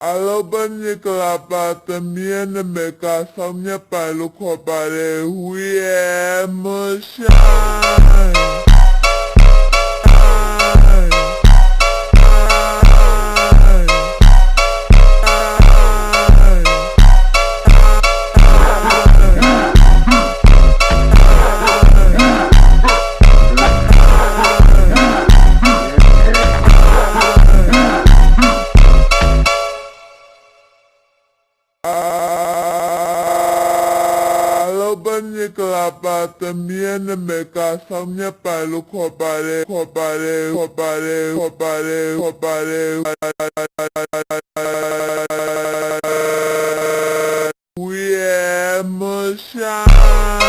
Alobani Kalapatamiana Meka Samya Palukopare Huye Moshai Alobani Kalapatamiana Meka Samya Palukopare Huye Moshai